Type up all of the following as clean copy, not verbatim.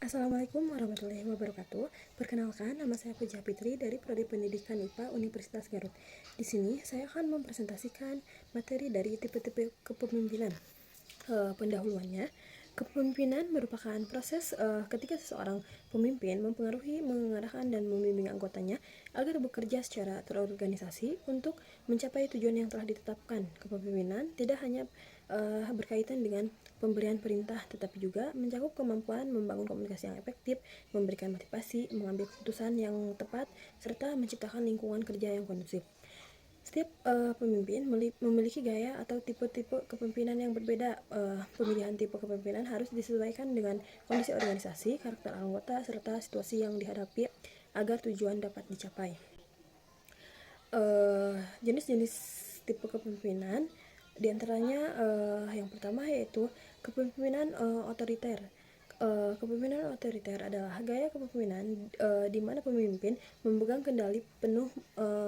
Assalamualaikum warahmatullahi wabarakatuh. Perkenalkan, nama saya Puja Fitri dari Prodi Pendidikan IPA Universitas Garut. Di sini saya akan mempresentasikan materi dari tipe-tipe kepemimpinan. Pendahuluannya, kepemimpinan merupakan proses ketika seseorang pemimpin mempengaruhi, mengarahkan, dan membimbing anggotanya agar bekerja secara terorganisasi untuk mencapai tujuan yang telah ditetapkan. Kepemimpinan tidak hanya berkaitan dengan pemberian perintah, tetapi juga mencakup kemampuan membangun komunikasi yang efektif, memberikan motivasi, mengambil keputusan yang tepat, serta menciptakan lingkungan kerja yang kondusif. Setiap pemimpin memiliki gaya atau tipe-tipe kepemimpinan yang berbeda. Pemilihan tipe kepemimpinan harus disesuaikan dengan kondisi organisasi, karakter anggota, serta situasi yang dihadapi agar tujuan dapat dicapai. Jenis-jenis tipe kepemimpinan diantaranya yang pertama yaitu kepemimpinan otoriter. Kepemimpinan otoriter adalah gaya kepemimpinan di mana pemimpin memegang kendali penuh,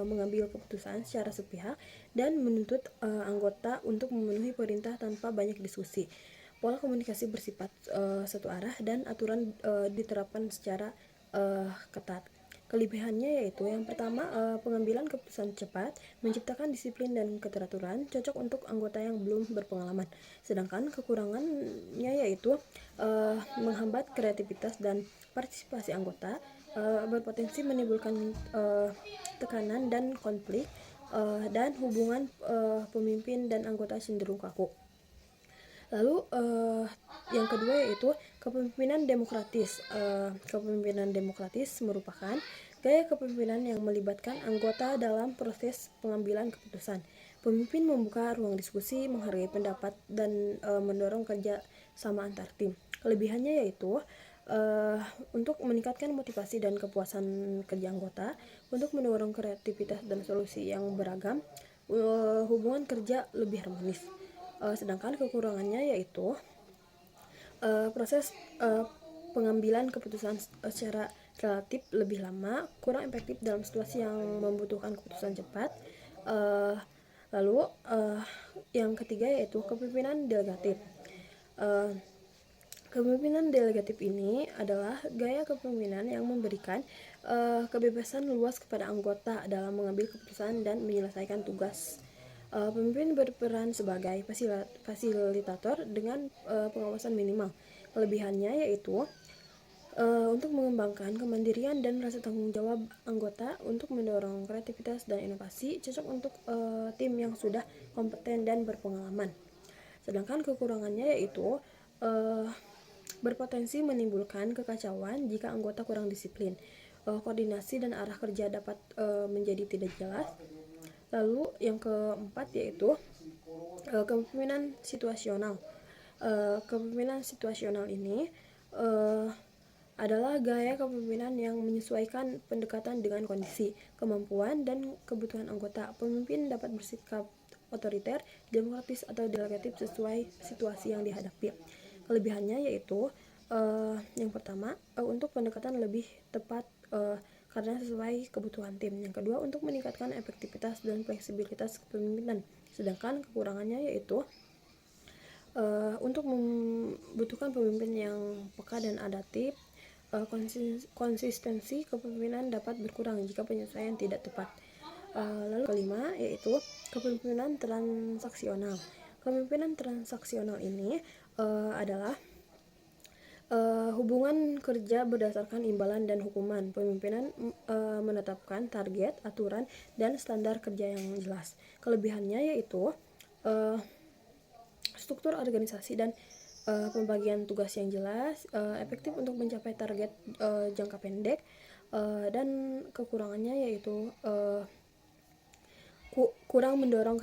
mengambil keputusan secara sepihak dan menuntut anggota untuk memenuhi perintah tanpa banyak diskusi. Pola komunikasi bersifat satu arah dan aturan diterapkan secara ketat. Kelebihannya yaitu yang pertama, pengambilan keputusan cepat, menciptakan disiplin dan keteraturan, cocok untuk anggota yang belum berpengalaman. Sedangkan kekurangannya yaitu menghambat kreativitas dan partisipasi anggota, berpotensi menimbulkan tekanan dan konflik, dan hubungan pemimpin dan anggota cenderung kaku. Lalu yang kedua yaitu kepemimpinan demokratis. Kepemimpinan demokratis merupakan gaya kepemimpinan yang melibatkan anggota dalam proses pengambilan keputusan. Pemimpin membuka ruang diskusi, menghargai pendapat, dan mendorong kerja sama antar tim. Kelebihannya yaitu untuk meningkatkan motivasi dan kepuasan kerja anggota, untuk mendorong kreativitas dan solusi yang beragam, hubungan kerja lebih harmonis. Sedangkan kekurangannya yaitu proses pengambilan keputusan secara relatif lebih lama, kurang efektif dalam situasi yang membutuhkan keputusan cepat. Lalu yang ketiga yaitu kepemimpinan delegatif. Kepemimpinan delegatif ini adalah gaya kepemimpinan yang memberikan kebebasan luas kepada anggota dalam mengambil keputusan dan menyelesaikan tugas. Pemimpin berperan sebagai fasilitator dengan pengawasan minimal. Kelebihannya yaitu untuk mengembangkan kemandirian dan rasa tanggung jawab anggota, untuk mendorong kreativitas dan inovasi, cocok untuk tim yang sudah kompeten dan berpengalaman. Sedangkan kekurangannya yaitu berpotensi menimbulkan kekacauan jika anggota kurang disiplin. Koordinasi dan arah kerja dapat menjadi tidak jelas. Lalu yang keempat yaitu kepemimpinan situasional. Kepemimpinan situasional ini adalah gaya kepemimpinan yang menyesuaikan pendekatan dengan kondisi, kemampuan, dan kebutuhan anggota. Pemimpin dapat bersikap otoriter, demokratis, atau delegatif sesuai situasi yang dihadapi. Kelebihannya yaitu yang pertama, untuk pendekatan lebih tepat karena sesuai kebutuhan tim. Yang kedua, untuk meningkatkan efektivitas dan fleksibilitas kepemimpinan. Sedangkan kekurangannya yaitu untuk membutuhkan pemimpin yang peka dan adaptif. Konsistensi kepemimpinan dapat berkurang jika penyesuaian tidak tepat. Lalu kelima yaitu kepemimpinan transaksional. Kepemimpinan transaksional ini adalah hubungan kerja berdasarkan imbalan dan hukuman. Pemimpinan menetapkan target, aturan, dan standar kerja yang jelas. Kelebihannya yaitu struktur organisasi dan pembagian tugas yang jelas, efektif untuk mencapai target jangka pendek, dan kekurangannya yaitu kurang mendorong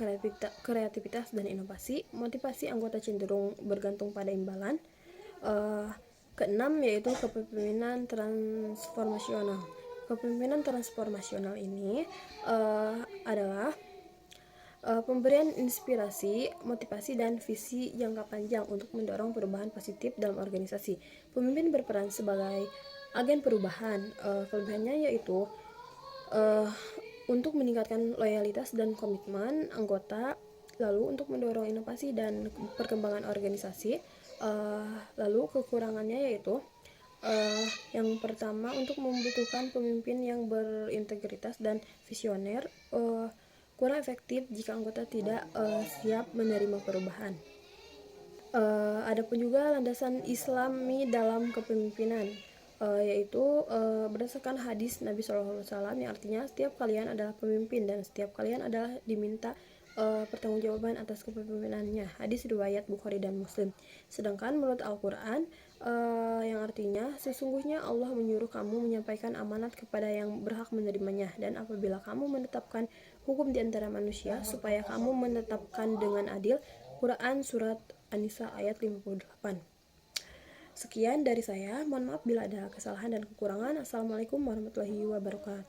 kreativitas dan inovasi. Motivasi anggota cenderung bergantung pada imbalan. Keenam yaitu kepemimpinan transformasional. Kepemimpinan transformasional ini adalah pemberian inspirasi, motivasi, dan visi jangka panjang untuk mendorong perubahan positif dalam organisasi. Pemimpin berperan sebagai agen perubahan. Kelebihannya yaitu untuk meningkatkan loyalitas dan komitmen anggota, lalu untuk mendorong inovasi dan perkembangan organisasi. Lalu kekurangannya yaitu Yang pertama, untuk membutuhkan pemimpin yang berintegritas dan visioner, kurang efektif jika anggota tidak siap menerima perubahan. Adapun juga landasan Islami dalam kepemimpinan, yaitu berdasarkan hadis Nabi SAW yang artinya setiap kalian adalah pemimpin dan setiap kalian adalah diminta pertanggungjawaban atas kepemimpinannya. Hadis riwayat Bukhari dan Muslim. Sedangkan menurut Al-Quran, yang artinya sesungguhnya Allah menyuruh kamu menyampaikan amanat kepada yang berhak menerimanya, dan apabila kamu menetapkan hukum di antara manusia supaya kamu menetapkan dengan adil. Quran Surat An-Nisa ayat 58. Sekian dari saya, mohon maaf bila ada kesalahan dan kekurangan. Assalamualaikum warahmatullahi wabarakatuh.